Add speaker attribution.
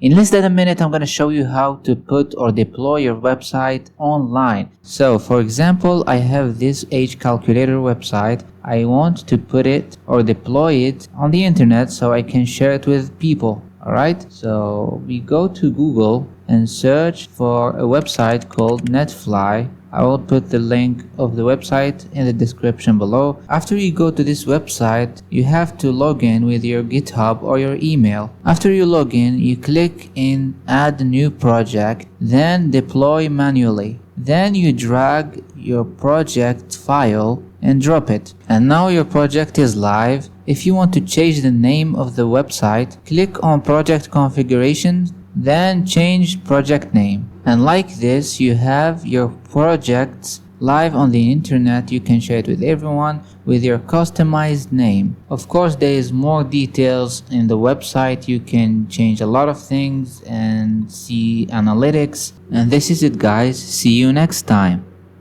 Speaker 1: In less than a minute, I'm going to show you how to put or deploy your website online. So for example, I have this age calculator website. I want to put it or deploy it on the internet so I can share it with people. Alright, so we go to Google and search for a website called Netfly. I will put the link of the website in the description below. After you go to this website, you have to log in with your GitHub or your email. After you log in, you click in Add New Project, then Deploy Manually. Then you drag your project file and drop it. And now your project is live. If you want to change the name of the website, click on Project Configuration, then change project name. And like this, you have your projects live on the internet. You can share it with everyone with your customized name. Of course, there is more details in the website. You can change a lot of things and see analytics. And this is it, guys. See you next time.